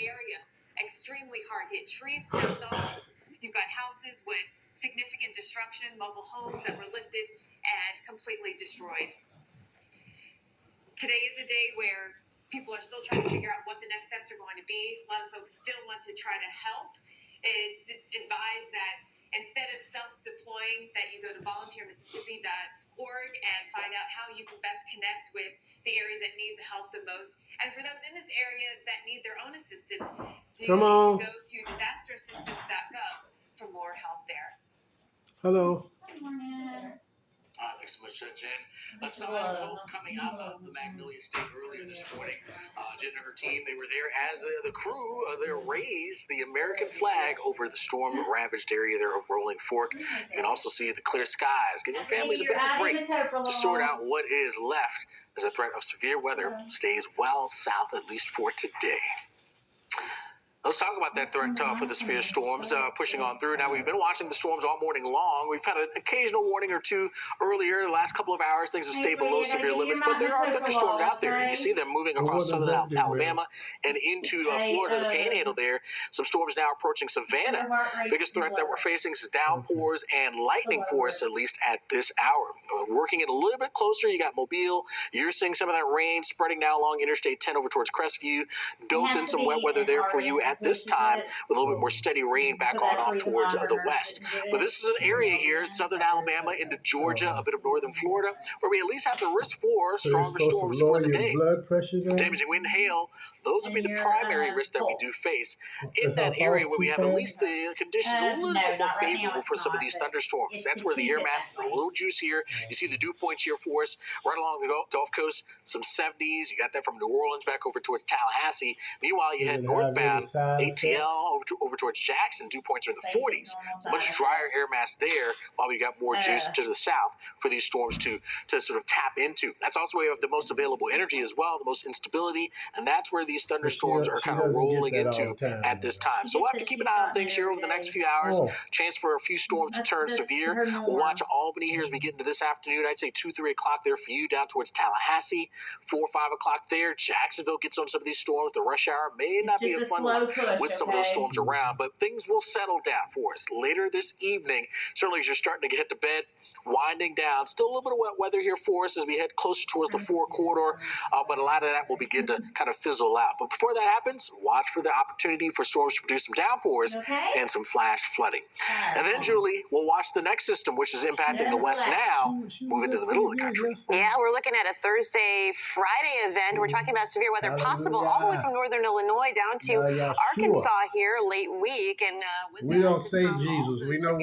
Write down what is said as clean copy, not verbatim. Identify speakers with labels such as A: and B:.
A: area extremely hard hit. Trees snapped off. You've got houses with significant destruction, mobile homes that were lifted and completely destroyed. Today is a day where people are still trying to figure out what the next steps are going to be. A lot of folks still want to try to help. It's advised that instead of self-deploying, that you go to volunteermississippi.org and find out how you can best connect with the areas that need the help the most. And for those in this area that need their own assistance, go to disasterassistance.gov for more help there.
B: Hello.
C: Good morning.
D: Thanks so much, Jen. A sign of hope coming out of the Magnolia State earlier this morning. Jen and her team, they were there as the crew there raised the American flag over the storm-ravaged area there of Rolling Fork. You can also see the clear skies, giving families a bit of a break to sort out what is left as the threat of severe weather stays well south, at least for today. Let's talk about that threat for the severe storms pushing on through. Now, we've been watching the storms all morning long. We've had an occasional warning or two earlier. The last couple of hours, things have stayed below severe limits, but there are thunderstorms out there. And you see them moving across southern Alabama and into Florida, the Panhandle there. Some storms now approaching Savannah. Biggest threat that we're facing is downpours and lightning force, at least at this hour. Working it a little bit closer, you got Mobile. You're seeing some of that rain spreading now along Interstate 10 over towards Crestview. Dothan, some wet weather there for you at this time, with a little bit more steady rain back on off towards the west. But this is an area here, southern Alabama into Georgia, a bit of northern Florida, where we at least have the risk for stronger storms for the day.
B: Blood pressure there?
D: Damaging wind, hail, those would be the primary risks that we do face in that area where we have at least the conditions a little bit more favorable for some of these thunderstorms. That's where the air mass is a little juicier. You see the dew points here for us right along the Gulf Coast, some 70s. You got that from New Orleans back over towards Tallahassee. Meanwhile, you head northbound, ATL over towards Jackson, dew points are in the 40s. Much drier air mass there, while we got more juice to the south for these storms to sort of tap into. That's also where we have the most available energy as well, the most instability, and that's where these thunderstorms are kind of rolling into at this time. So we'll have to keep an eye on things here over the next few hours. Chance for a few storms to turn severe. We'll watch Albany here as we get into this afternoon. I'd say 2, 3 o'clock there for you down towards Tallahassee. 4, 5 o'clock there. Jacksonville gets on some of these storms. The rush hour may not be a fun one with some of those storms around, but things will settle down for us later this evening. Certainly as you're starting to get to bed, winding down. Still a little bit of wet weather here for us as we head closer towards the 4 corridor, but a lot of that will begin to kind of fizzle out. But before that happens, watch for the opportunity for storms to produce some downpours and some flash flooding. And then, Julie, we'll watch the next system, which is impacting the west now, move into the middle of the country.
A: Yeah, we're looking at a Thursday, Friday event. We're talking about severe weather possible all the way from northern Illinois down to Arkansas here late week. And
B: we don't say Jesus. We know